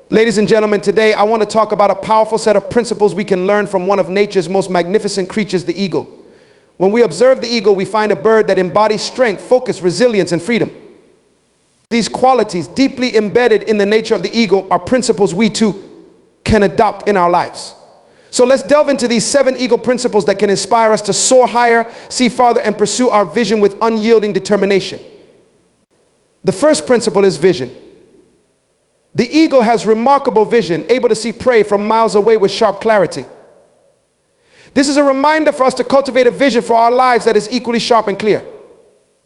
Ladies and gentlemen, today I want to talk about a powerful set of principles we can learn from one of nature's most magnificent creatures, the eagle. When we observe the eagle, we find a bird that embodies strength, focus, resilience, and freedom. These qualities, deeply embedded in the nature of the eagle, are principles we too can adopt in our lives. So let's delve into these 7 eagle principles that can inspire us to soar higher, see farther, and pursue our vision with unyielding determination. The first principle is vision. The eagle has remarkable vision, able to see prey from miles away with sharp clarity. This is a reminder for us to cultivate a vision for our lives that is equally sharp and clear.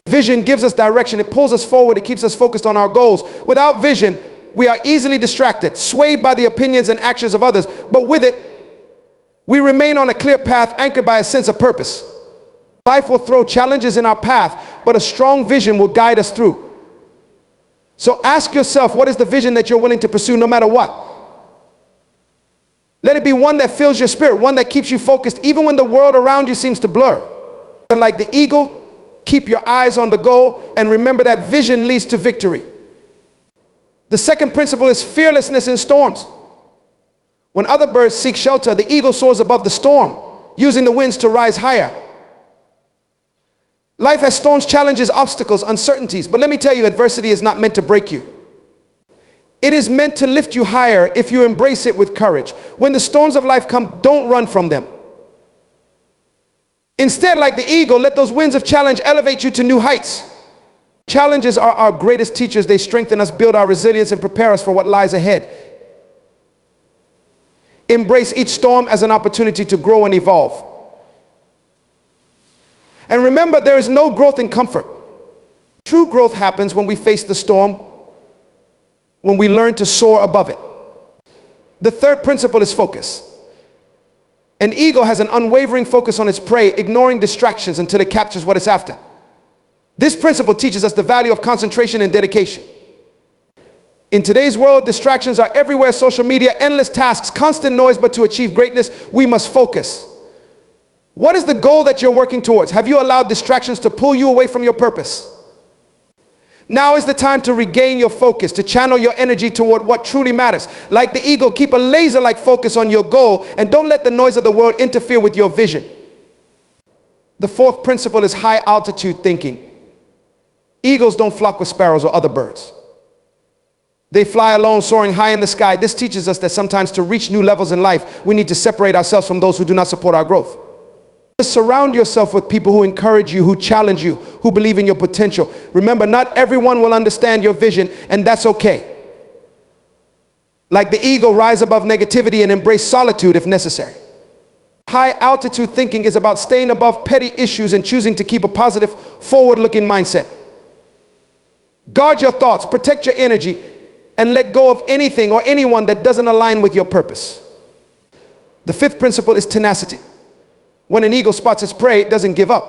Vision gives us direction. It pulls us forward. It keeps us focused on our goals. Without vision, we are easily distracted, swayed by the opinions and actions of others. But with it, we remain on a clear path, anchored by a sense of purpose. Life will throw challenges in our path, but a strong vision will guide us through. So ask yourself, what is the vision that you're willing to pursue no matter what? Let it be one that fills your spirit, one that keeps you focused even when the world around you seems to blur. And like the eagle, keep your eyes on the goal and remember that vision leads to victory. The second principle is fearlessness in storms. When other birds seek shelter, the eagle soars above the storm, using the winds to rise higher. Life has storms, challenges, obstacles, uncertainties, but let me tell you, adversity is not meant to break you. It is meant to lift you higher if you embrace it with courage. When the storms of life come, don't run from them. Instead, like the eagle, let those winds of challenge elevate you to new heights. Challenges are our greatest teachers. They strengthen us, build our resilience, and prepare us for what lies ahead. Embrace each storm as an opportunity to grow and evolve. And remember, there is no growth in comfort. True growth happens when we face the storm, when we learn to soar above it. The third principle is focus. An eagle has an unwavering focus on its prey, ignoring distractions until it captures what it's after. This principle teaches us the value of concentration and dedication. In today's world, distractions are everywhere: social media, endless tasks, constant noise, but to achieve greatness, we must focus. What is the goal that you're working towards? Have you allowed distractions to pull you away from your purpose? Now is the time to regain your focus, to channel your energy toward what truly matters. Like the eagle, keep a laser-like focus on your goal and don't let the noise of the world interfere with your vision. The fourth principle is high altitude thinking. Eagles don't flock with sparrows or other birds. They fly alone, soaring high in the sky. This teaches us that sometimes to reach new levels in life, we need to separate ourselves from those who do not support our growth. Surround yourself with people who encourage you, who challenge you, who believe in your potential. Remember, not everyone will understand your vision, and that's okay. Like the eagle, rise above negativity and embrace solitude if necessary. High altitude thinking is about staying above petty issues and choosing to keep a positive, forward-looking mindset. Guard your thoughts, protect your energy, and let go of anything or anyone that doesn't align with your purpose. The fifth principle is tenacity. When an eagle spots its prey, it doesn't give up.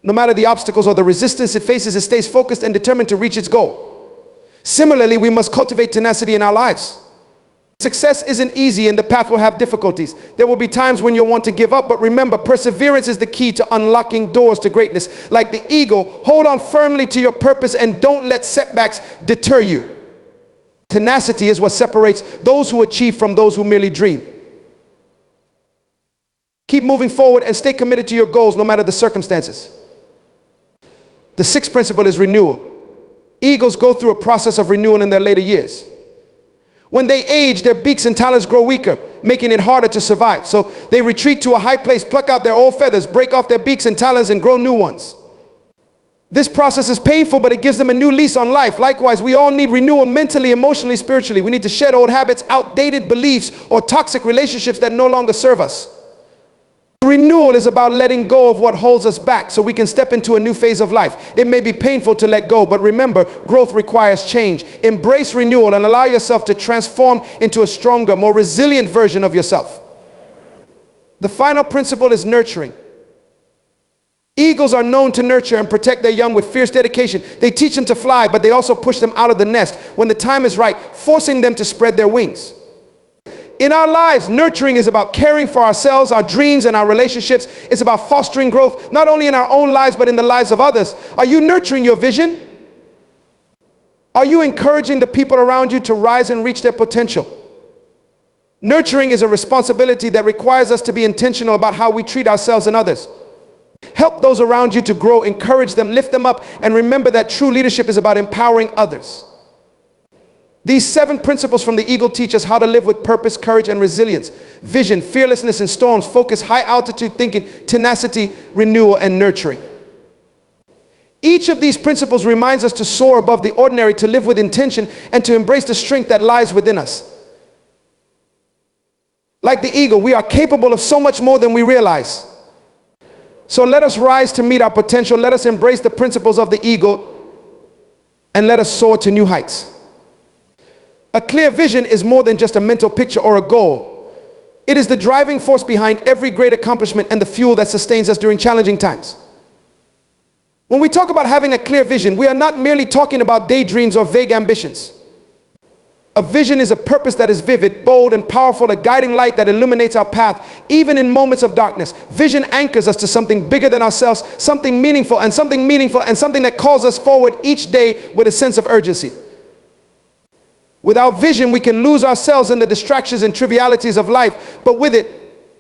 No matter the obstacles or the resistance it faces, it stays focused and determined to reach its goal. Similarly, we must cultivate tenacity in our lives. Success isn't easy and the path will have difficulties. There will be times when you'll want to give up, but remember, perseverance is the key to unlocking doors to greatness. Like the eagle, hold on firmly to your purpose and don't let setbacks deter you. Tenacity is what separates those who achieve from those who merely dream. Keep moving forward and stay committed to your goals no matter the circumstances. The sixth principle is renewal. Eagles go through a process of renewal in their later years. When they age, their beaks and talons grow weaker, making it harder to survive. So they retreat to a high place, pluck out their old feathers, break off their beaks and talons, and grow new ones. This process is painful, but it gives them a new lease on life. Likewise, we all need renewal mentally, emotionally, spiritually. We need to shed old habits, outdated beliefs, or toxic relationships that no longer serve us. Renewal is about letting go of what holds us back so we can step into a new phase of life. It may be painful to let go, but remember, growth requires change. Embrace renewal and allow yourself to transform into a stronger, more resilient version of yourself. The final principle is nurturing. Eagles are known to nurture and protect their young with fierce dedication. They teach them to fly, but they also push them out of the nest when the time is right, forcing them to spread their wings. In our lives, nurturing is about caring for ourselves, our dreams, and our relationships. It's about fostering growth, not only in our own lives, but in the lives of others. Are you nurturing your vision? Are you encouraging the people around you to rise and reach their potential? Nurturing is a responsibility that requires us to be intentional about how we treat ourselves and others. Help those around you to grow, encourage them, lift them up, and remember that true leadership is about empowering others. These 7 principles from the Eagle teach us how to live with purpose, courage, and resilience. Vision, fearlessness in storms, focus, high altitude thinking, tenacity, renewal, and nurturing. Each of these principles reminds us to soar above the ordinary, to live with intention, and to embrace the strength that lies within us. Like the eagle, we are capable of so much more than we realize. So let us rise to meet our potential. Let us embrace the principles of the eagle, and let us soar to new heights. A clear vision is more than just a mental picture or a goal. It is the driving force behind every great accomplishment and the fuel that sustains us during challenging times. When we talk about having a clear vision, we are not merely talking about daydreams or vague ambitions. A vision is a purpose that is vivid, bold, and powerful, a guiding light that illuminates our path, even in moments of darkness. Vision anchors us to something bigger than ourselves, something meaningful, and something that calls us forward each day with a sense of urgency. Without vision, we can lose ourselves in the distractions and trivialities of life, but with it,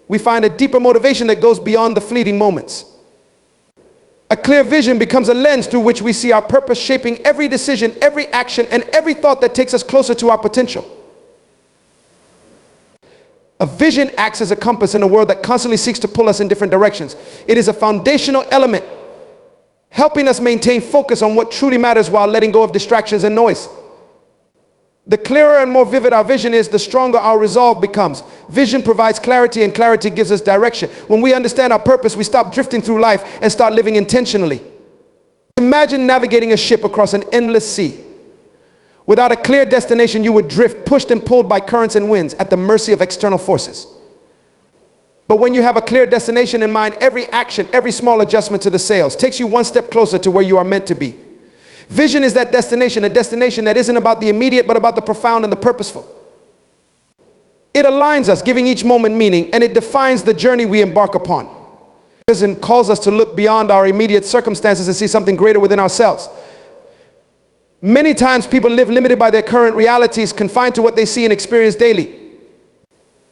we find a deeper motivation that goes beyond the fleeting moments. A clear vision becomes a lens through which we see our purpose, shaping every decision, every action, and every thought that takes us closer to our potential. A vision acts as a compass in a world that constantly seeks to pull us in different directions. It is a foundational element, helping us maintain focus on what truly matters while letting go of distractions and noise. The clearer and more vivid our vision is, the stronger our resolve becomes. Vision provides clarity, and clarity gives us direction. When we understand our purpose, we stop drifting through life and start living intentionally. Imagine navigating a ship across an endless sea. Without a clear destination, you would drift, pushed and pulled by currents and winds, at the mercy of external forces. But when you have a clear destination in mind, every action, every small adjustment to the sails takes you one step closer to where you are meant to be. Vision is that destination, a destination that isn't about the immediate, but about the profound and the purposeful. It aligns us, giving each moment meaning, and it defines the journey we embark upon. Vision calls us to look beyond our immediate circumstances and see something greater within ourselves. Many times people live limited by their current realities, confined to what they see and experience daily.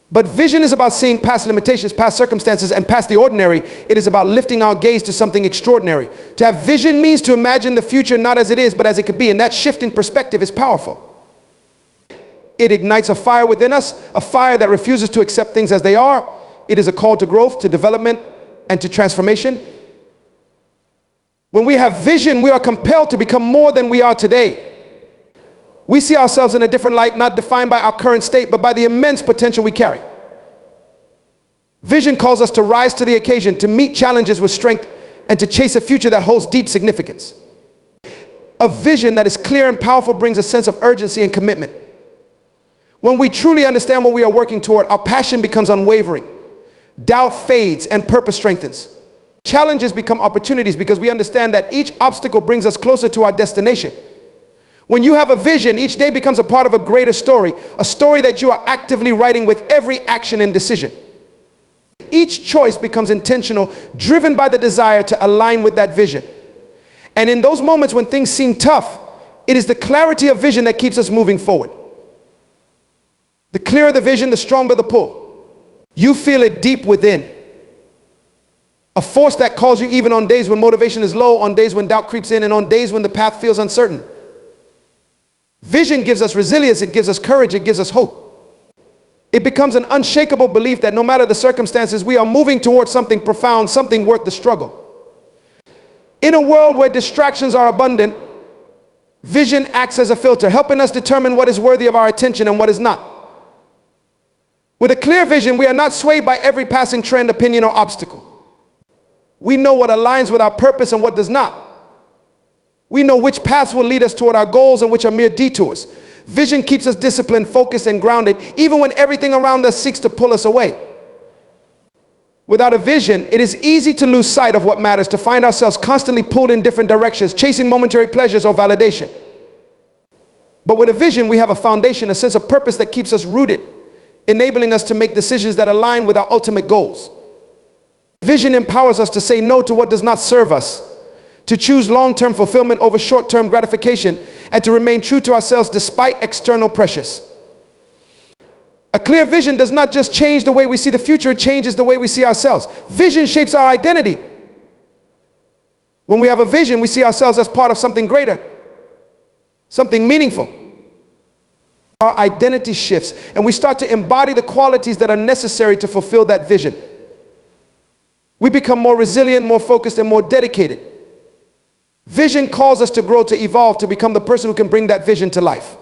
But vision is about seeing past limitations, past circumstances, and past the ordinary. It is about lifting our gaze to something extraordinary. To have vision means to imagine the future not as it is, but as it could be. And that shift in perspective is powerful. It ignites a fire within us, a fire that refuses to accept things as they are. It is a call to growth, to development, and to transformation. When we have vision, we are compelled to become more than we are today. We see ourselves in a different light, not defined by our current state, but by the immense potential we carry. Vision calls us to rise to the occasion, to meet challenges with strength, and to chase a future that holds deep significance. A vision that is clear and powerful brings a sense of urgency and commitment. When we truly understand what we are working toward, our passion becomes unwavering. Doubt fades and purpose strengthens. Challenges become opportunities because we understand that each obstacle brings us closer to our destination. When you have a vision, each day becomes a part of a greater story, a story that you are actively writing with every action and decision. Each choice becomes intentional, driven by the desire to align with that vision. And in those moments when things seem tough, it is the clarity of vision that keeps us moving forward. The clearer the vision, the stronger the pull. You feel it deep within. A force that calls you even on days when motivation is low, on days when doubt creeps in, and on days when the path feels uncertain. Vision gives us resilience, it gives us courage, it gives us hope. It becomes an unshakable belief that no matter the circumstances, we are moving towards something profound, something worth the struggle. In a world where distractions are abundant, vision acts as a filter, helping us determine what is worthy of our attention and what is not. With a clear vision, we are not swayed by every passing trend, opinion, or obstacle. We know what aligns with our purpose and what does not. We know which paths will lead us toward our goals and which are mere detours. Vision keeps us disciplined, focused, and grounded, even when everything around us seeks to pull us away. Without a vision, it is easy to lose sight of what matters, to find ourselves constantly pulled in different directions, chasing momentary pleasures or validation. But with a vision, we have a foundation, a sense of purpose that keeps us rooted, enabling us to make decisions that align with our ultimate goals. Vision empowers us to say no to what does not serve us, to choose long-term fulfillment over short-term gratification, and to remain true to ourselves despite external pressures. A clear vision does not just change the way we see the future, it changes the way we see ourselves. Vision shapes our identity. When we have a vision, we see ourselves as part of something greater, something meaningful. Our identity shifts, and we start to embody the qualities that are necessary to fulfill that vision. We become more resilient, more focused, and more dedicated. Vision calls us to grow, to evolve, to become the person who can bring that vision to life.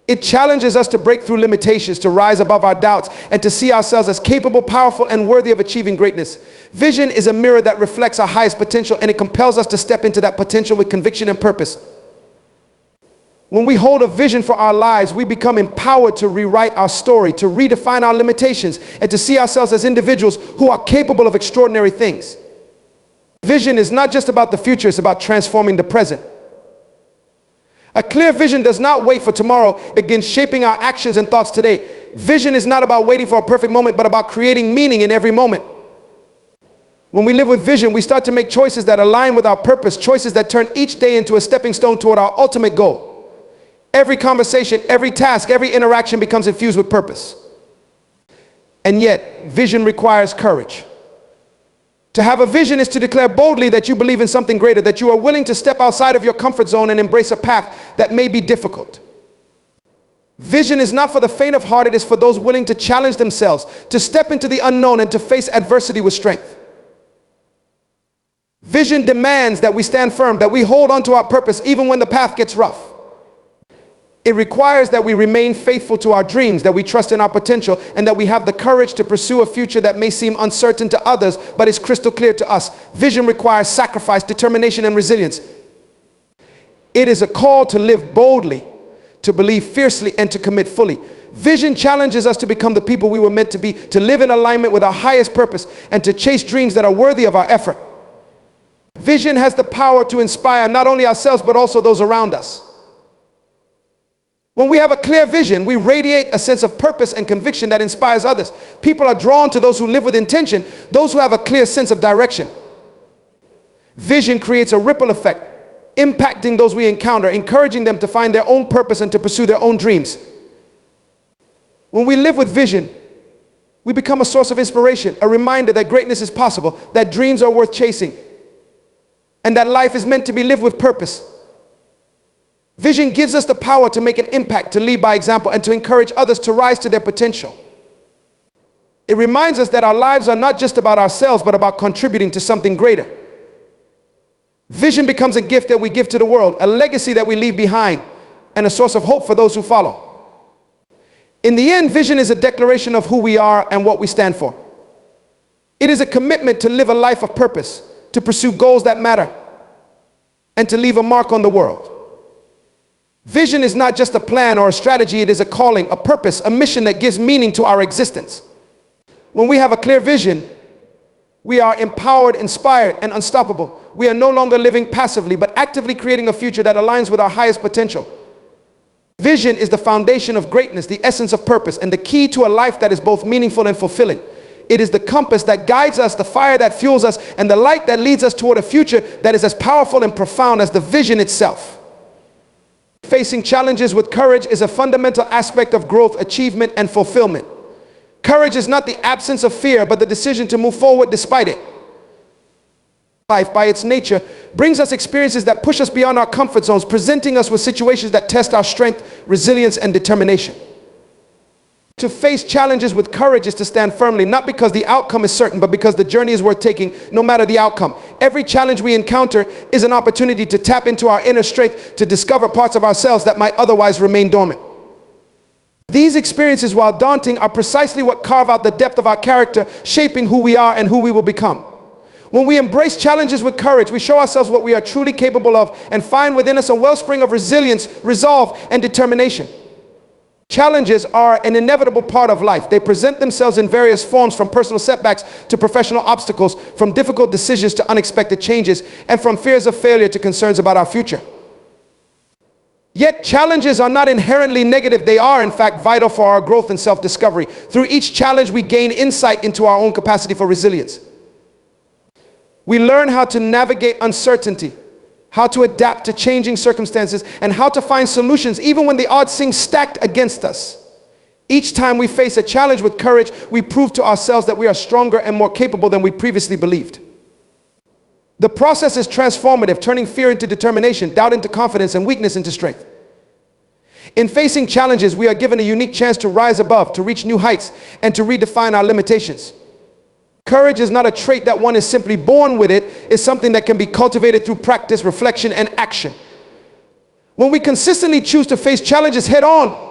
It challenges us to break through limitations, to rise above our doubts, and to see ourselves as capable, powerful, and worthy of achieving greatness. Vision is a mirror that reflects our highest potential, and it compels us to step into that potential with conviction and purpose. When we hold a vision for our lives, we become empowered to rewrite our story, to redefine our limitations, and to see ourselves as individuals who are capable of extraordinary things. Vision is not just about the future, it's about transforming the present. A clear vision does not wait for tomorrow, it begins shaping our actions and thoughts today. Vision is not about waiting for a perfect moment, but about creating meaning in every moment. When we live with vision, we start to make choices that align with our purpose, choices that turn each day into a stepping stone toward our ultimate goal. Every conversation, every task, every interaction becomes infused with purpose. And yet, vision requires courage. To have a vision is to declare boldly that you believe in something greater, that you are willing to step outside of your comfort zone and embrace a path that may be difficult. Vision is not for the faint of heart, it is for those willing to challenge themselves, to step into the unknown and to face adversity with strength. Vision demands that we stand firm, that we hold on to our purpose even when the path gets rough. It requires that we remain faithful to our dreams, that we trust in our potential, and that we have the courage to pursue a future that may seem uncertain to others, but is crystal clear to us. Vision requires sacrifice, determination, and resilience. It is a call to live boldly, to believe fiercely, and to commit fully. Vision challenges us to become the people we were meant to be, to live in alignment with our highest purpose, and to chase dreams that are worthy of our effort. Vision has the power to inspire not only ourselves, but also those around us. When we have a clear vision, we radiate a sense of purpose and conviction that inspires others. People are drawn to those who live with intention, those who have a clear sense of direction. Vision creates a ripple effect, impacting those we encounter, encouraging them to find their own purpose and to pursue their own dreams. When we live with vision, we become a source of inspiration, a reminder that greatness is possible, that dreams are worth chasing, and that life is meant to be lived with purpose. Vision gives us the power to make an impact, to lead by example, and to encourage others to rise to their potential. It reminds us that our lives are not just about ourselves, but about contributing to something greater. Vision becomes a gift that we give to the world, a legacy that we leave behind, and a source of hope for those who follow. In the end, vision is a declaration of who we are and what we stand for. It is a commitment to live a life of purpose, to pursue goals that matter, and to leave a mark on the world. Vision is not just a plan or a strategy, it is a calling, a purpose, a mission that gives meaning to our existence. When we have a clear vision, we are empowered, inspired, and unstoppable. We are no longer living passively, but actively creating a future that aligns with our highest potential. Vision is the foundation of greatness, the essence of purpose, and the key to a life that is both meaningful and fulfilling. It is the compass that guides us, the fire that fuels us, and the light that leads us toward a future that is as powerful and profound as the vision itself. Facing challenges with courage is a fundamental aspect of growth, achievement, and fulfillment. Courage is not the absence of fear, but the decision to move forward despite it. Life, by its nature, brings us experiences that push us beyond our comfort zones, presenting us with situations that test our strength, resilience, and determination. To face challenges with courage is to stand firmly, not because the outcome is certain, but because the journey is worth taking, no matter the outcome. Every challenge we encounter is an opportunity to tap into our inner strength, to discover parts of ourselves that might otherwise remain dormant. These experiences, while daunting, are precisely what carve out the depth of our character, shaping who we are and who we will become. When we embrace challenges with courage, we show ourselves what we are truly capable of and find within us a wellspring of resilience, resolve, and determination. Challenges are an inevitable part of life. They present themselves in various forms, from personal setbacks to professional obstacles, from difficult decisions to unexpected changes, and from fears of failure to concerns about our future. Yet challenges are not inherently negative. They are, in fact, vital for our growth and self-discovery. Through each challenge, we gain insight into our own capacity for resilience. We learn how to navigate uncertainty, how to adapt to changing circumstances, and how to find solutions even when the odds seem stacked against us. Each time we face a challenge with courage, we prove to ourselves that we are stronger and more capable than we previously believed. The process is transformative, turning fear into determination, doubt into confidence, and weakness into strength. In facing challenges, we are given a unique chance to rise above, to reach new heights, and to redefine our limitations. Courage is not a trait that one is simply born with. It's something that can be cultivated through practice, reflection, and action. When we consistently choose to face challenges head on,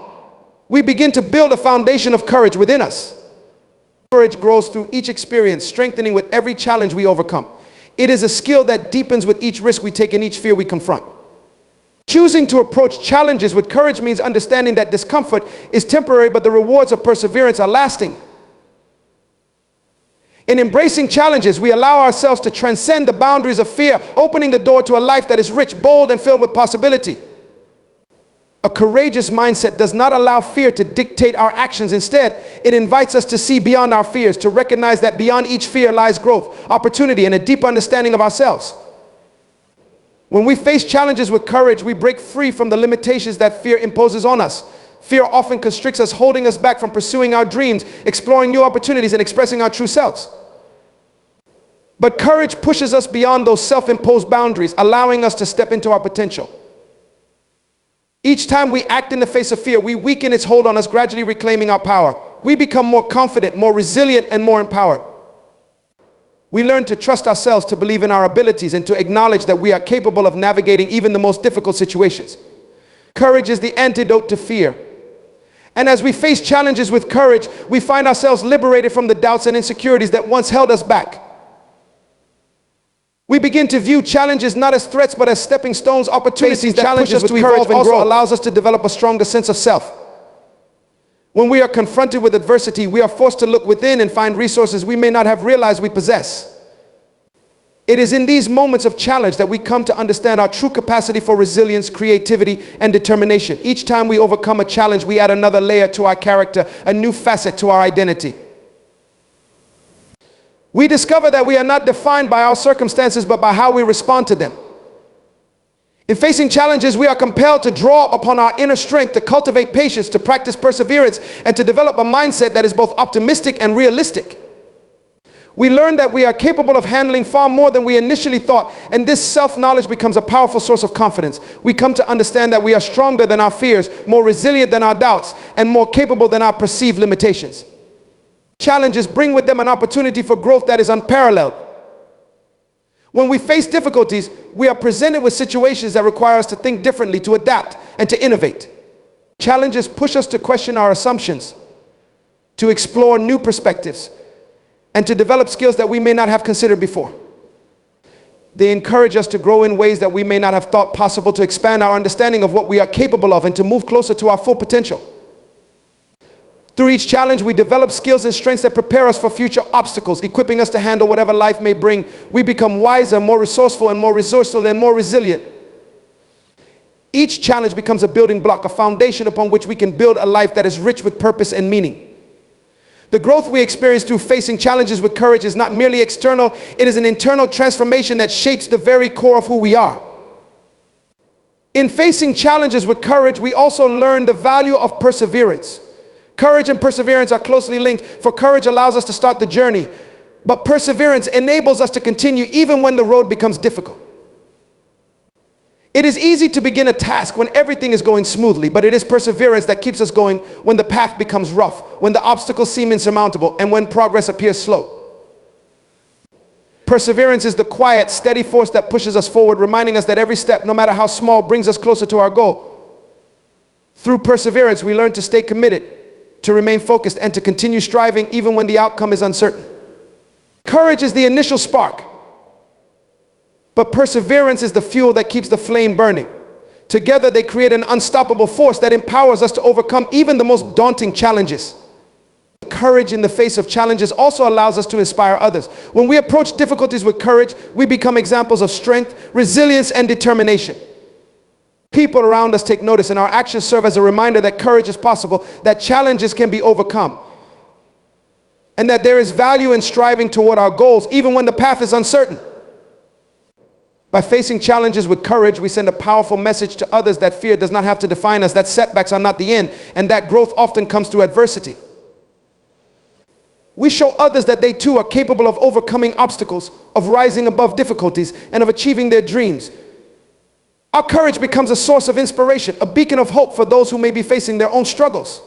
we begin to build a foundation of courage within us. Courage grows through each experience, strengthening with every challenge we overcome. It is a skill that deepens with each risk we take and each fear we confront. Choosing to approach challenges with courage means understanding that discomfort is temporary, but the rewards of perseverance are lasting. In embracing challenges, we allow ourselves to transcend the boundaries of fear, opening the door to a life that is rich, bold, and filled with possibility. A courageous mindset does not allow fear to dictate our actions. Instead, it invites us to see beyond our fears, to recognize that beyond each fear lies growth, opportunity, and a deep understanding of ourselves. When we face challenges with courage, we break free from the limitations that fear imposes on us. Fear often constricts us, holding us back from pursuing our dreams, exploring new opportunities, and expressing our true selves. But courage pushes us beyond those self-imposed boundaries, allowing us to step into our potential. Each time we act in the face of fear, we weaken its hold on us, gradually reclaiming our power. We become more confident, more resilient, and more empowered. We learn to trust ourselves, to believe in our abilities, and to acknowledge that we are capable of navigating even the most difficult situations. Courage is the antidote to fear. And as we face challenges with courage, we find ourselves liberated from the doubts and insecurities that once held us back. We begin to view challenges not as threats, but as stepping stones, opportunities that push us to evolve and grow. Allows us to develop a stronger sense of self. When we are confronted with adversity, we are forced to look within and find resources we may not have realized we possess. It is in these moments of challenge that we come to understand our true capacity for resilience, creativity, and determination. Each time we overcome a challenge, we add another layer to our character, a new facet to our identity. We discover that we are not defined by our circumstances, but by how we respond to them. In facing challenges, we are compelled to draw upon our inner strength, to cultivate patience, to practice perseverance, and to develop a mindset that is both optimistic and realistic. We learn that we are capable of handling far more than we initially thought, and this self-knowledge becomes a powerful source of confidence. We come to understand that we are stronger than our fears, more resilient than our doubts, and more capable than our perceived limitations. Challenges bring with them an opportunity for growth that is unparalleled. When we face difficulties, we are presented with situations that require us to think differently, to adapt, and to innovate. Challenges push us to question our assumptions, to explore new perspectives, and to develop skills that we may not have considered before. They encourage us to grow in ways that we may not have thought possible, to expand our understanding of what we are capable of, and to move closer to our full potential. Through each challenge, we develop skills and strengths that prepare us for future obstacles, equipping us to handle whatever life may bring. We become wiser, more resourceful, and more resourceful, and more resilient. Each challenge becomes a building block, a foundation upon which we can build a life that is rich with purpose and meaning. The growth we experience through facing challenges with courage is not merely external, it is an internal transformation that shapes the very core of who we are. In facing challenges with courage, we also learn the value of perseverance. Courage and perseverance are closely linked, for courage allows us to start the journey, but perseverance enables us to continue even when the road becomes difficult. It is easy to begin a task when everything is going smoothly, but it is perseverance that keeps us going when the path becomes rough, when the obstacles seem insurmountable, and when progress appears slow. Perseverance is the quiet, steady force that pushes us forward, reminding us that every step, no matter how small, brings us closer to our goal. Through perseverance, we learn to stay committed, to remain focused, and to continue striving even when the outcome is uncertain. Courage is the initial spark, but perseverance is the fuel that keeps the flame burning. Together, they create an unstoppable force that empowers us to overcome even the most daunting challenges. Courage in the face of challenges also allows us to inspire others. When we approach difficulties with courage, we become examples of strength, resilience, and determination. People around us take notice, and our actions serve as a reminder that courage is possible, that challenges can be overcome, and that there is value in striving toward our goals, even when the path is uncertain. By facing challenges with courage, we send a powerful message to others that fear does not have to define us, that setbacks are not the end, and that growth often comes through adversity. We show others that they too are capable of overcoming obstacles, of rising above difficulties, and of achieving their dreams. Our courage becomes a source of inspiration, a beacon of hope for those who may be facing their own struggles.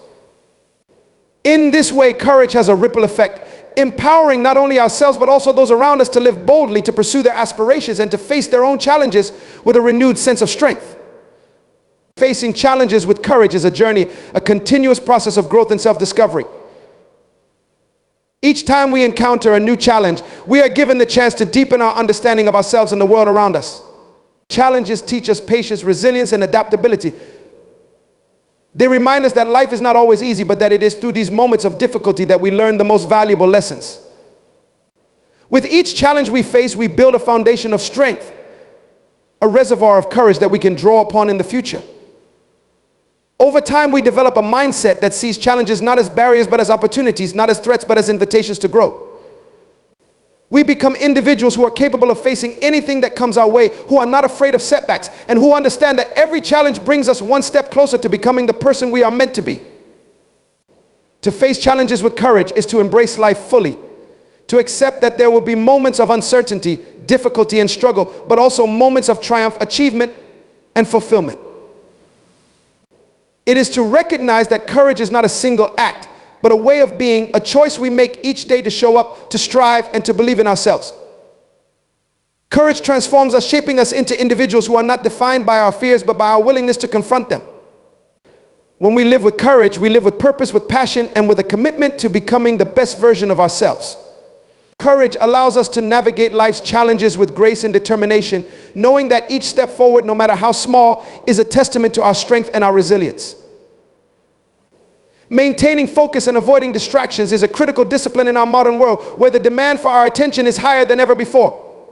In this way, courage has a ripple effect, empowering not only ourselves but also those around us to live boldly, to pursue their aspirations, and to face their own challenges with a renewed sense of strength. Facing challenges with courage is a journey, a continuous process of growth and self-discovery. Each time we encounter a new challenge, we are given the chance to deepen our understanding of ourselves and the world around us. Challenges teach us patience, resilience, and adaptability. They remind us that life is not always easy, but that it is through these moments of difficulty that we learn the most valuable lessons. With each challenge we face, we build a foundation of strength, a reservoir of courage that we can draw upon in the future. Over time, we develop a mindset that sees challenges not as barriers but as opportunities, not as threats but as invitations to grow. We become individuals who are capable of facing anything that comes our way, who are not afraid of setbacks, and who understand that every challenge brings us one step closer to becoming the person we are meant to be. To face challenges with courage is to embrace life fully, to accept that there will be moments of uncertainty, difficulty, and struggle, but also moments of triumph, achievement, and fulfillment. It is to recognize that courage is not a single act, but a way of being, a choice we make each day to show up, to strive, and to believe in ourselves. Courage transforms us, shaping us into individuals who are not defined by our fears, but by our willingness to confront them. When we live with courage, we live with purpose, with passion, and with a commitment to becoming the best version of ourselves. Courage allows us to navigate life's challenges with grace and determination, knowing that each step forward, no matter how small, is a testament to our strength and our resilience. Maintaining focus and avoiding distractions is a critical discipline in our modern world, where the demand for our attention is higher than ever before.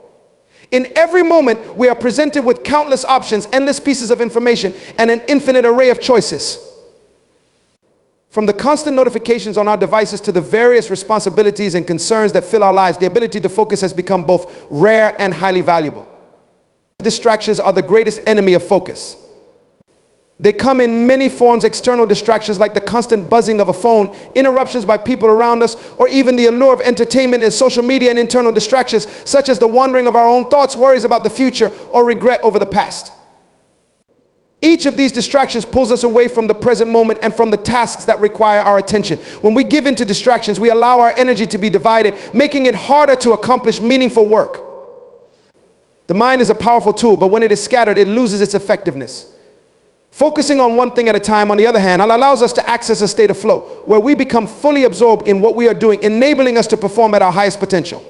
In every moment, we are presented with countless options, endless pieces of information, and an infinite array of choices. From the constant notifications on our devices to the various responsibilities and concerns that fill our lives, the ability to focus has become both rare and highly valuable. Distractions are the greatest enemy of focus. They come in many forms: external distractions like the constant buzzing of a phone, interruptions by people around us, or even the allure of entertainment and social media, and internal distractions such as the wandering of our own thoughts, worries about the future, or regret over the past. Each of these distractions pulls us away from the present moment and from the tasks that require our attention. When we give in to distractions, we allow our energy to be divided, making it harder to accomplish meaningful work. The mind is a powerful tool, but when it is scattered, it loses its effectiveness. Focusing on one thing at a time, on the other hand, allows us to access a state of flow, where we become fully absorbed in what we are doing, enabling us to perform at our highest potential.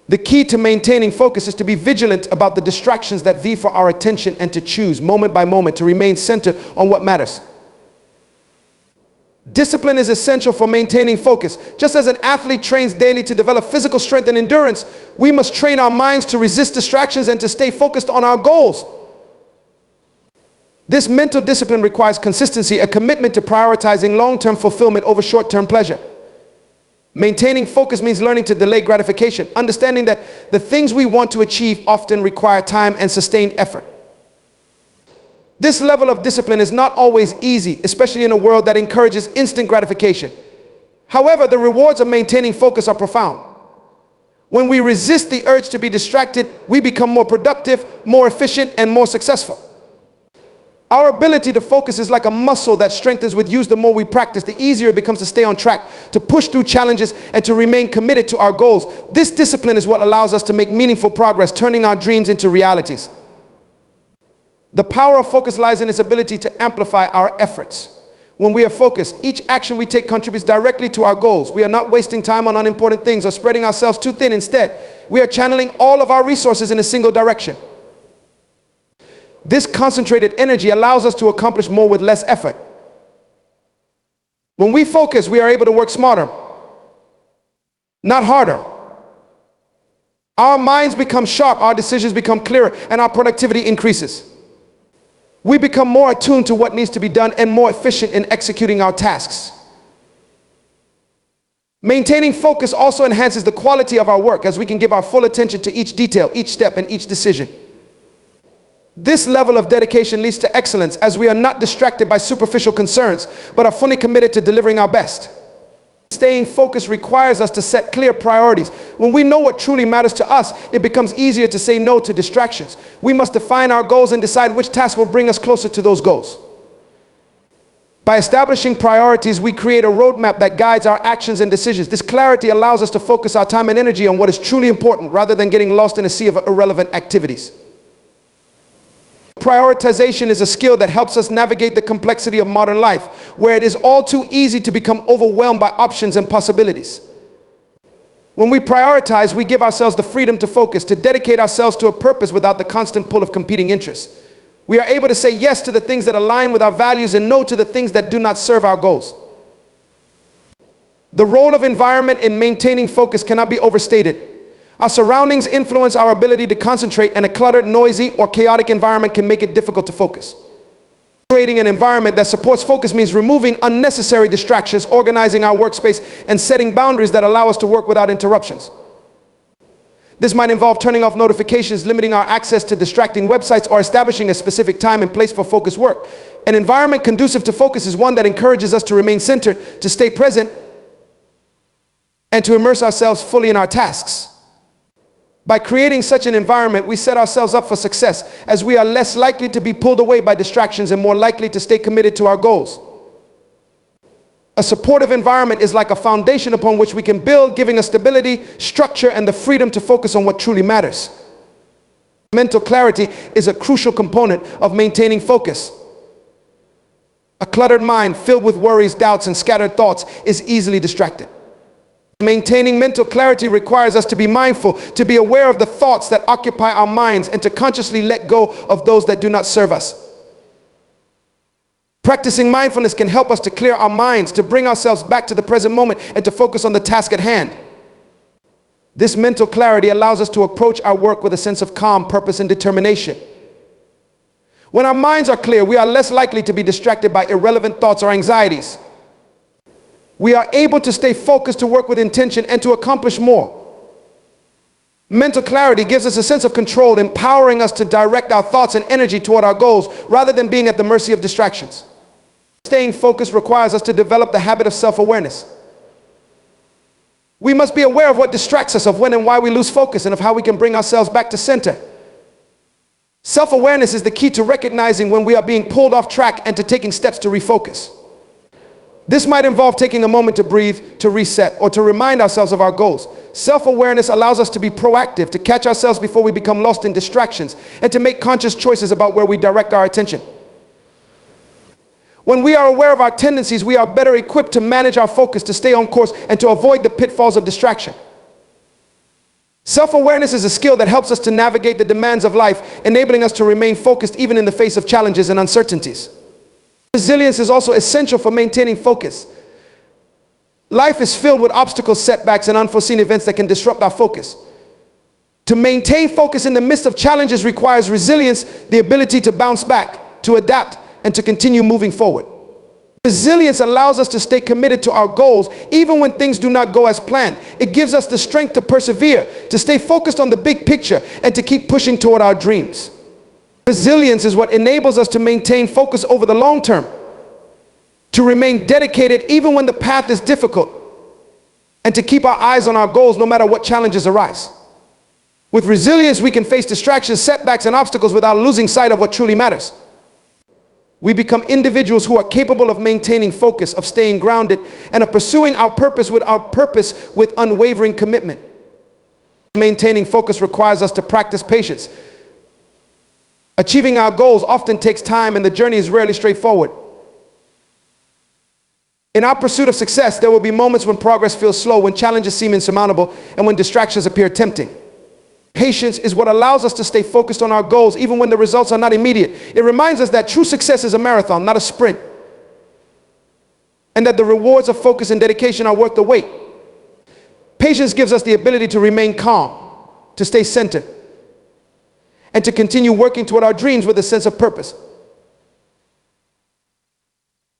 The key to maintaining focus is to be vigilant about the distractions that vie for our attention, and to choose moment by moment to remain centered on what matters. Discipline is essential for maintaining focus. Just as an athlete trains daily to develop physical strength and endurance, we must train our minds to resist distractions and to stay focused on our goals. This mental discipline requires consistency, a commitment to prioritizing long-term fulfillment over short-term pleasure. Maintaining focus means learning to delay gratification, understanding that the things we want to achieve often require time and sustained effort. This level of discipline is not always easy, especially in a world that encourages instant gratification. However, the rewards of maintaining focus are profound. When we resist the urge to be distracted, we become more productive, more efficient, and more successful. Our ability to focus is like a muscle that strengthens with use. The more we practice, the easier it becomes to stay on track, to push through challenges, and to remain committed to our goals. This discipline is what allows us to make meaningful progress, turning our dreams into realities. The power of focus lies in its ability to amplify our efforts. When we are focused, each action we take contributes directly to our goals. We are not wasting time on unimportant things or spreading ourselves too thin. Instead, we are channeling all of our resources in a single direction. This concentrated energy allows us to accomplish more with less effort. When we focus, we are able to work smarter, not harder. Our minds become sharp, our decisions become clearer, and our productivity increases. We become more attuned to what needs to be done and more efficient in executing our tasks. Maintaining focus also enhances the quality of our work as we can give our full attention to each detail, each step, and each decision. This level of dedication leads to excellence as we are not distracted by superficial concerns, but are fully committed to delivering our best. Staying focused requires us to set clear priorities. When we know what truly matters to us, it becomes easier to say no to distractions. We must define our goals and decide which tasks will bring us closer to those goals. By establishing priorities, we create a roadmap that guides our actions and decisions. This clarity allows us to focus our time and energy on what is truly important rather than getting lost in a sea of irrelevant activities. Prioritization is a skill that helps us navigate the complexity of modern life, where it is all too easy to become overwhelmed by options and possibilities. When we prioritize, we give ourselves the freedom to focus, to dedicate ourselves to a purpose without the constant pull of competing interests. We are able to say yes to the things that align with our values and no to the things that do not serve our goals. The role of environment in maintaining focus cannot be overstated. Our surroundings influence our ability to concentrate, and a cluttered, noisy, or chaotic environment can make it difficult to focus. Creating an environment that supports focus means removing unnecessary distractions, organizing our workspace, and setting boundaries that allow us to work without interruptions. This might involve turning off notifications, limiting our access to distracting websites, or establishing a specific time and place for focused work. An environment conducive to focus is one that encourages us to remain centered, to stay present, and to immerse ourselves fully in our tasks. By creating such an environment, we set ourselves up for success, as we are less likely to be pulled away by distractions and more likely to stay committed to our goals. A supportive environment is like a foundation upon which we can build, giving us stability, structure, and the freedom to focus on what truly matters. Mental clarity is a crucial component of maintaining focus. A cluttered mind filled with worries, doubts, and scattered thoughts is easily distracted. Maintaining mental clarity requires us to be mindful, to be aware of the thoughts that occupy our minds, and to consciously let go of those that do not serve us. Practicing mindfulness can help us to clear our minds, to bring ourselves back to the present moment, and to focus on the task at hand. This mental clarity allows us to approach our work with a sense of calm, purpose, and determination. When our minds are clear, we are less likely to be distracted by irrelevant thoughts or anxieties. We are able to stay focused, to work with intention, and to accomplish more. Mental clarity gives us a sense of control, empowering us to direct our thoughts and energy toward our goals rather than being at the mercy of distractions. Staying focused requires us to develop the habit of self-awareness. We must be aware of what distracts us, of when and why we lose focus, and of how we can bring ourselves back to center. Self-awareness is the key to recognizing when we are being pulled off track and to taking steps to refocus. This might involve taking a moment to breathe, to reset, or to remind ourselves of our goals. Self-awareness allows us to be proactive, to catch ourselves before we become lost in distractions, and to make conscious choices about where we direct our attention. When we are aware of our tendencies, we are better equipped to manage our focus, to stay on course, and to avoid the pitfalls of distraction. Self-awareness is a skill that helps us to navigate the demands of life, enabling us to remain focused even in the face of challenges and uncertainties. Resilience is also essential for maintaining focus. Life is filled with obstacles, setbacks, and unforeseen events that can disrupt our focus. To maintain focus in the midst of challenges requires resilience, the ability to bounce back, to adapt, and to continue moving forward. Resilience allows us to stay committed to our goals even when things do not go as planned. It gives us the strength to persevere, to stay focused on the big picture, and to keep pushing toward our dreams. Resilience is what enables us to maintain focus over the long term, to remain dedicated even when the path is difficult, and to keep our eyes on our goals no matter what challenges arise. With resilience, we can face distractions, setbacks, and obstacles without losing sight of what truly matters. We become individuals who are capable of maintaining focus, of staying grounded, and of pursuing our purpose with unwavering commitment. Maintaining focus requires us to practice patience. Achieving our goals often takes time, and the journey is rarely straightforward. In our pursuit of success, there will be moments when progress feels slow, when challenges seem insurmountable, and when distractions appear tempting. Patience is what allows us to stay focused on our goals even when the results are not immediate. It reminds us that true success is a marathon, not a sprint, and that the rewards of focus and dedication are worth the wait. Patience gives us the ability to remain calm, to stay centered, and to continue working toward our dreams with a sense of purpose.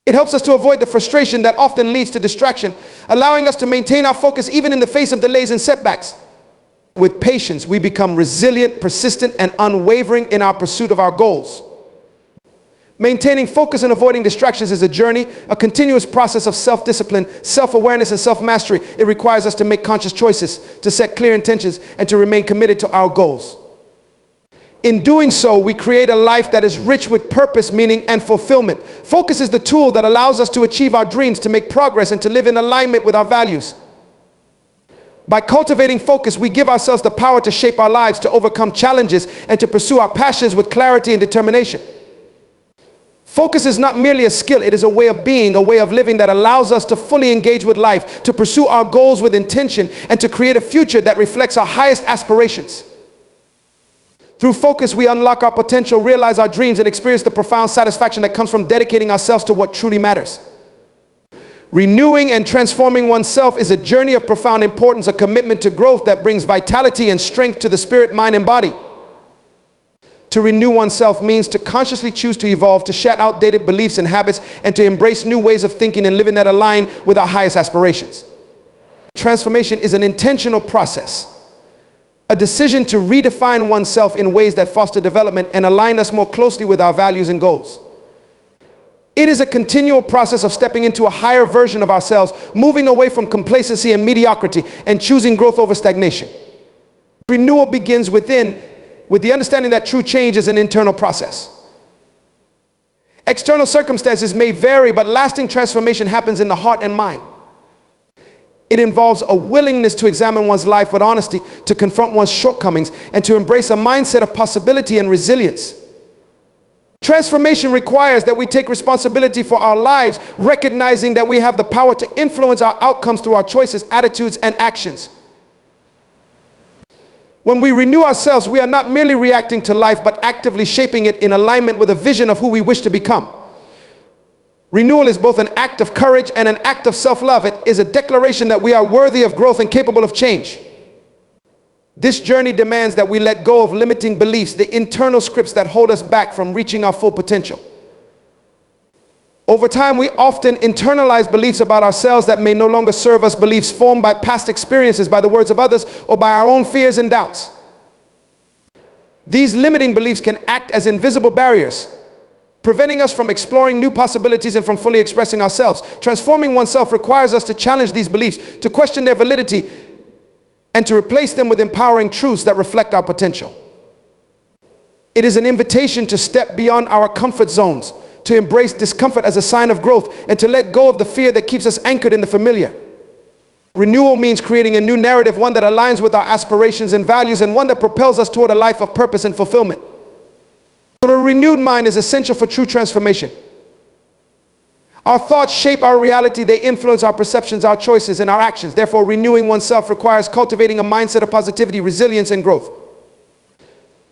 It helps us to avoid the frustration that often leads to distraction, allowing us to maintain our focus even in the face of delays and setbacks. With patience, we become resilient, persistent, and unwavering in our pursuit of our goals. Maintaining focus and avoiding distractions is a journey, a continuous process of self-discipline, self-awareness, and self-mastery. It requires us to make conscious choices, to set clear intentions, and to remain committed to our goals. In doing so, we create a life that is rich with purpose, meaning, and fulfillment. Focus is the tool that allows us to achieve our dreams, to make progress, and to live in alignment with our values. By cultivating focus, we give ourselves the power to shape our lives, to overcome challenges, and to pursue our passions with clarity and determination. Focus is not merely a skill, it is a way of being, a way of living that allows us to fully engage with life, to pursue our goals with intention, and to create a future that reflects our highest aspirations. Through focus, we unlock our potential, realize our dreams, and experience the profound satisfaction that comes from dedicating ourselves to what truly matters. Renewing and transforming oneself is a journey of profound importance, a commitment to growth that brings vitality and strength to the spirit, mind, and body. To renew oneself means to consciously choose to evolve, to shed outdated beliefs and habits, and to embrace new ways of thinking and living that align with our highest aspirations. Transformation is an intentional process, a decision to redefine oneself in ways that foster development and align us more closely with our values and goals. It is a continual process of stepping into a higher version of ourselves, moving away from complacency and mediocrity, and choosing growth over stagnation. Renewal begins within, with the understanding that true change is an internal process. External circumstances may vary, but lasting transformation happens in the heart and mind. It involves a willingness to examine one's life with honesty, to confront one's shortcomings, and to embrace a mindset of possibility and resilience. Transformation requires that we take responsibility for our lives, recognizing that we have the power to influence our outcomes through our choices, attitudes, and actions. When we renew ourselves, we are not merely reacting to life, but actively shaping it in alignment with a vision of who we wish to become. Renewal is both an act of courage and an act of self-love. It is a declaration that we are worthy of growth and capable of change. This journey demands that we let go of limiting beliefs, the internal scripts that hold us back from reaching our full potential. Over time, we often internalize beliefs about ourselves that may no longer serve us, beliefs formed by past experiences, by the words of others, or by our own fears and doubts. These limiting beliefs can act as invisible barriers, preventing us from exploring new possibilities and from fully expressing ourselves. Transforming oneself requires us to challenge these beliefs, to question their validity, and to replace them with empowering truths that reflect our potential. It is an invitation to step beyond our comfort zones, to embrace discomfort as a sign of growth, and to let go of the fear that keeps us anchored in the familiar. Renewal means creating a new narrative, one that aligns with our aspirations and values, and one that propels us toward a life of purpose and fulfillment. So a renewed mind is essential for true transformation. Our thoughts shape our reality. They influence our perceptions, our choices, and our actions. Therefore, renewing oneself requires cultivating a mindset of positivity, resilience, and growth.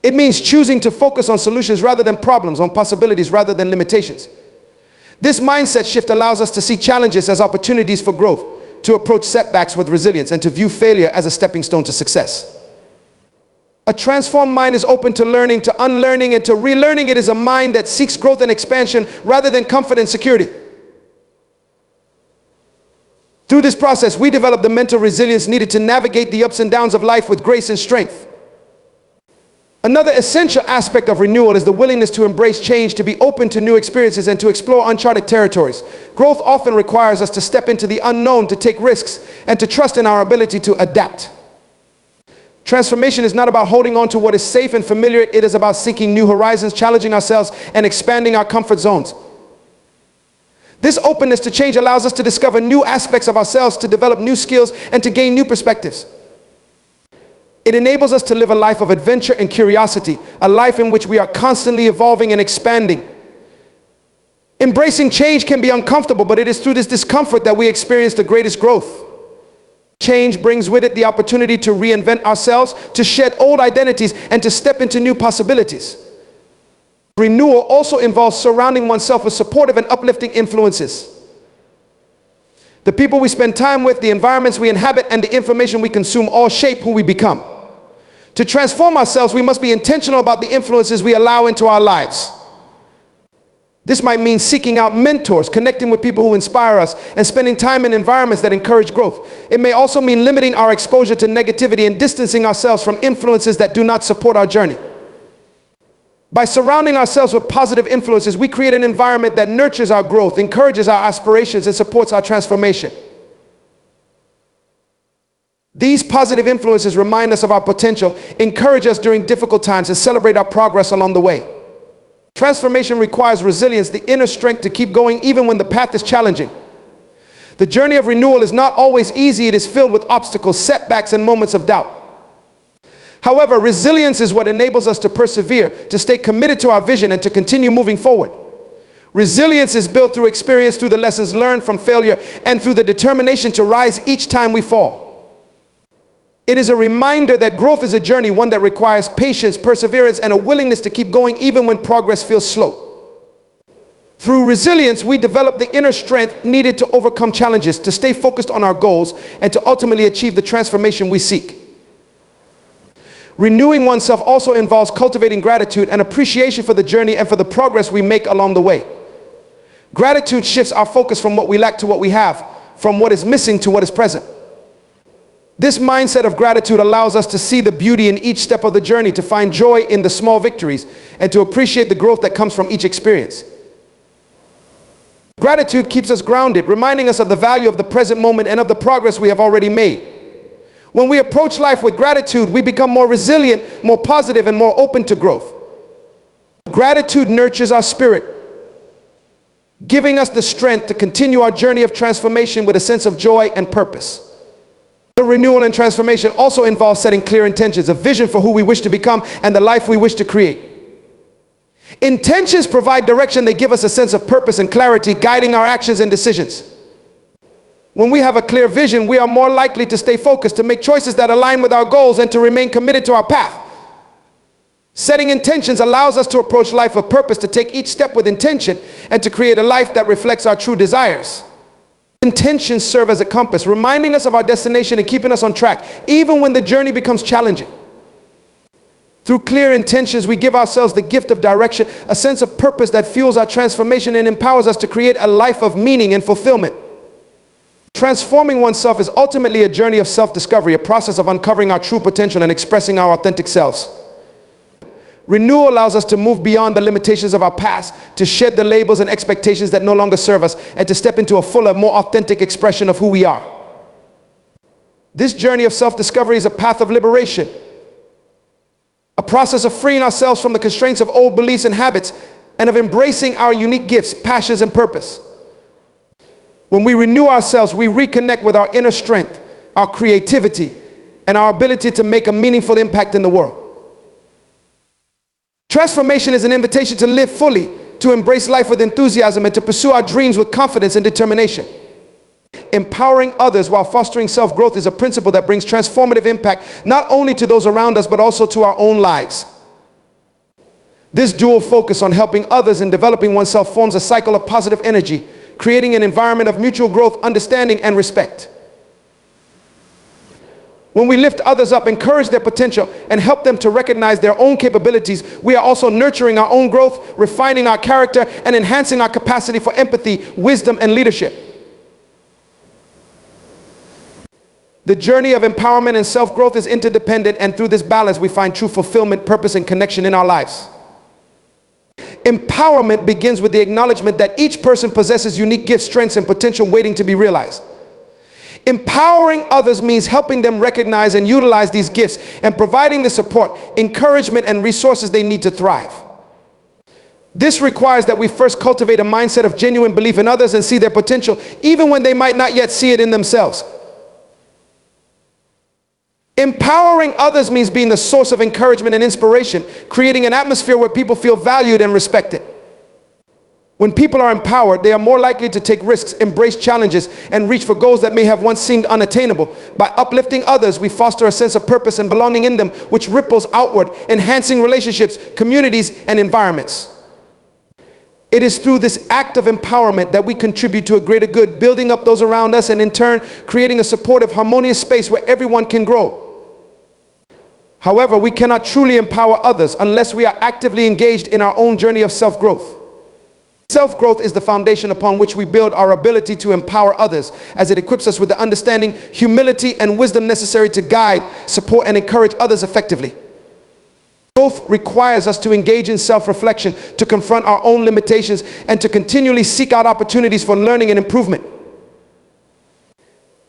It means choosing to focus on solutions rather than problems, on possibilities rather than limitations. This mindset shift allows us to see challenges as opportunities for growth, to approach setbacks with resilience, and to view failure as a stepping stone to success. A transformed mind is open to learning, to unlearning, and to relearning. It is a mind that seeks growth and expansion rather than comfort and security. Through this process, we develop the mental resilience needed to navigate the ups and downs of life with grace and strength. Another essential aspect of renewal is the willingness to embrace change, to be open to new experiences, and to explore uncharted territories. Growth often requires us to step into the unknown, to take risks, and to trust in our ability to adapt. Transformation is not about holding on to what is safe and familiar. It is about seeking new horizons, challenging ourselves, and expanding our comfort zones. This openness to change allows us to discover new aspects of ourselves, to develop new skills, and to gain new perspectives. It enables us to live a life of adventure and curiosity, a life in which we are constantly evolving and expanding. Embracing change can be uncomfortable, but it is through this discomfort that we experience the greatest growth. Change brings with it the opportunity to reinvent ourselves, to shed old identities, and to step into new possibilities. Renewal also involves surrounding oneself with supportive and uplifting influences. The people we spend time with, the environments we inhabit, and the information we consume all shape who we become. To transform ourselves, we must be intentional about the influences we allow into our lives. This might mean seeking out mentors, connecting with people who inspire us, and spending time in environments that encourage growth. It may also mean limiting our exposure to negativity and distancing ourselves from influences that do not support our journey. By surrounding ourselves with positive influences, we create an environment that nurtures our growth, encourages our aspirations, and supports our transformation. These positive influences remind us of our potential, encourage us during difficult times, and celebrate our progress along the way. Transformation requires resilience, the inner strength to keep going even when the path is challenging. The journey of renewal is not always easy. It is filled with obstacles, setbacks, and moments of doubt. However, resilience is what enables us to persevere, to stay committed to our vision, and to continue moving forward. Resilience is built through experience, through the lessons learned from failure, and through the determination to rise each time we fall. It is a reminder that growth is a journey, one that requires patience, perseverance, and a willingness to keep going even when progress feels slow. Through resilience, we develop the inner strength needed to overcome challenges, to stay focused on our goals, and to ultimately achieve the transformation we seek. Renewing oneself also involves cultivating gratitude and appreciation for the journey and for the progress we make along the way. Gratitude shifts our focus from what we lack to what we have, from what is missing to what is present. This mindset of gratitude allows us to see the beauty in each step of the journey, to find joy in the small victories, and to appreciate the growth that comes from each experience. Gratitude keeps us grounded, reminding us of the value of the present moment and of the progress we have already made. When we approach life with gratitude, we become more resilient, more positive, and more open to growth. Gratitude nurtures our spirit, giving us the strength to continue our journey of transformation with a sense of joy and purpose. The renewal and transformation also involves setting clear intentions, a vision for who we wish to become and the life we wish to create. Intentions provide direction. They give us a sense of purpose and clarity, guiding our actions and decisions. When we have a clear vision, we are more likely to stay focused, to make choices that align with our goals, and to remain committed to our path. Setting intentions allows us to approach life with purpose, to take each step with intention, and to create a life that reflects our true desires. Intentions serve as a compass, reminding us of our destination and keeping us on track, even when the journey becomes challenging. Through clear intentions, we give ourselves the gift of direction, a sense of purpose that fuels our transformation and empowers us to create a life of meaning and fulfillment. Transforming oneself is ultimately a journey of self-discovery, a process of uncovering our true potential and expressing our authentic selves. Renewal allows us to move beyond the limitations of our past, to shed the labels and expectations that no longer serve us, and to step into a fuller, more authentic expression of who we are. This journey of self-discovery is a path of liberation, a process of freeing ourselves from the constraints of old beliefs and habits, and of embracing our unique gifts, passions, and purpose. When we renew ourselves, we reconnect with our inner strength, our creativity, and our ability to make a meaningful impact in the world. Transformation is an invitation to live fully, to embrace life with enthusiasm, and to pursue our dreams with confidence and determination. Empowering others while fostering self-growth is a principle that brings transformative impact not only to those around us, but also to our own lives. This dual focus on helping others and developing oneself forms a cycle of positive energy, creating an environment of mutual growth, understanding, and respect. When we lift others up, encourage their potential, and help them to recognize their own capabilities, we are also nurturing our own growth, refining our character, and enhancing our capacity for empathy, wisdom, and leadership. The journey of empowerment and self-growth is interdependent, and through this balance, we find true fulfillment, purpose, and connection in our lives. Empowerment begins with the acknowledgement that each person possesses unique gifts, strengths, and potential waiting to be realized. Empowering others means helping them recognize and utilize these gifts and providing the support, encouragement, and resources they need to thrive. This requires that we first cultivate a mindset of genuine belief in others and see their potential, even when they might not yet see it in themselves. Empowering others means being the source of encouragement and inspiration, creating an atmosphere where people feel valued and respected. When people are empowered, they are more likely to take risks, embrace challenges, and reach for goals that may have once seemed unattainable. By uplifting others, we foster a sense of purpose and belonging in them, which ripples outward, enhancing relationships, communities, and environments. It is through this act of empowerment that we contribute to a greater good, building up those around us and in turn creating a supportive, harmonious space where everyone can grow. However, we cannot truly empower others unless we are actively engaged in our own journey of self-growth. Self-growth is the foundation upon which we build our ability to empower others, as it equips us with the understanding, humility, and wisdom necessary to guide, support, and encourage others effectively. Growth requires us to engage in self-reflection, to confront our own limitations, and to continually seek out opportunities for learning and improvement.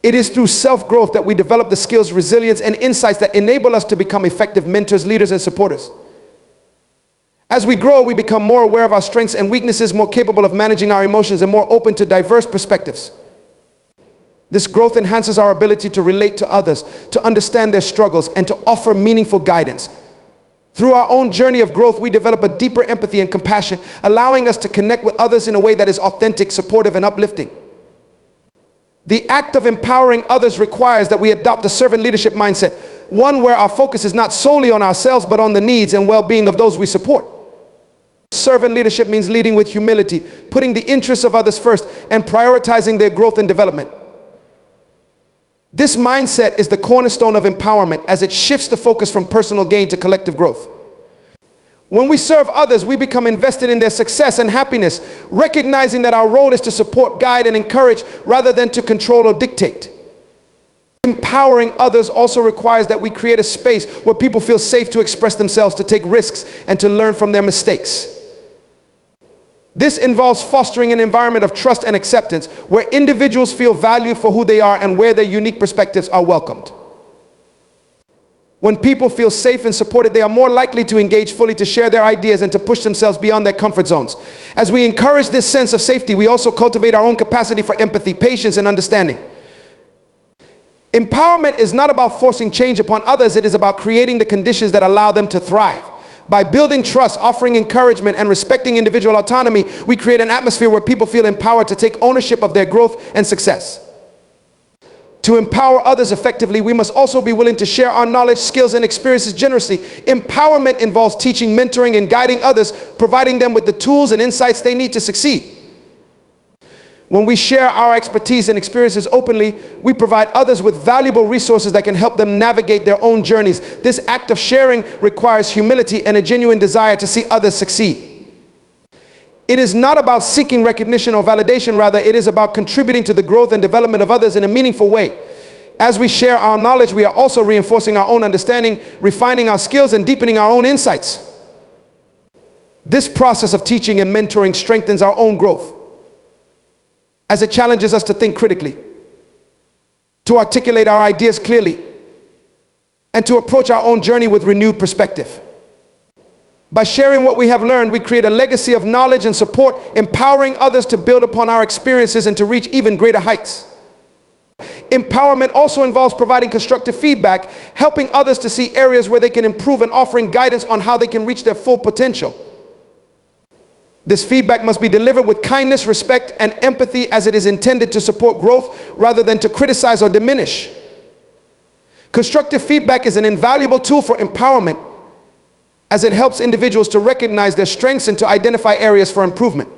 It is through self-growth that we develop the skills, resilience, and insights that enable us to become effective mentors, leaders, and supporters. As we grow, we become more aware of our strengths and weaknesses, more capable of managing our emotions, and more open to diverse perspectives. This growth enhances our ability to relate to others, to understand their struggles, and to offer meaningful guidance. Through our own journey of growth, we develop a deeper empathy and compassion, allowing us to connect with others in a way that is authentic, supportive, and uplifting. The act of empowering others requires that we adopt a servant leadership mindset, one where our focus is not solely on ourselves, but on the needs and well-being of those we support. Servant leadership means leading with humility, putting the interests of others first, and prioritizing their growth and development. This mindset is the cornerstone of empowerment, as it shifts the focus from personal gain to collective growth. When we serve others, we become invested in their success and happiness, recognizing that our role is to support, guide, and encourage rather than to control or dictate. Empowering others also requires that we create a space where people feel safe to express themselves, to take risks, and to learn from their mistakes. This involves fostering an environment of trust and acceptance, where individuals feel valued for who they are and where their unique perspectives are welcomed. When people feel safe and supported, they are more likely to engage fully, to share their ideas, and to push themselves beyond their comfort zones. As we encourage this sense of safety, we also cultivate our own capacity for empathy, patience, and understanding. Empowerment is not about forcing change upon others, it is about creating the conditions that allow them to thrive. By building trust, offering encouragement, and respecting individual autonomy, we create an atmosphere where people feel empowered to take ownership of their growth and success. To empower others effectively, we must also be willing to share our knowledge, skills, and experiences generously. Empowerment involves teaching, mentoring, and guiding others, providing them with the tools and insights they need to succeed. When we share our expertise and experiences openly, we provide others with valuable resources that can help them navigate their own journeys. This act of sharing requires humility and a genuine desire to see others succeed. It is not about seeking recognition or validation, rather it is about contributing to the growth and development of others in a meaningful way. As we share our knowledge, we are also reinforcing our own understanding, refining our skills, and deepening our own insights. This process of teaching and mentoring strengthens our own growth, as it challenges us to think critically, to articulate our ideas clearly, and to approach our own journey with renewed perspective. By sharing what we have learned, we create a legacy of knowledge and support, empowering others to build upon our experiences and to reach even greater heights. Empowerment also involves providing constructive feedback, helping others to see areas where they can improve, and offering guidance on how they can reach their full potential. This feedback must be delivered with kindness, respect, and empathy, as it is intended to support growth rather than to criticize or diminish. Constructive feedback is an invaluable tool for empowerment, as it helps individuals to recognize their strengths and to identify areas for improvement.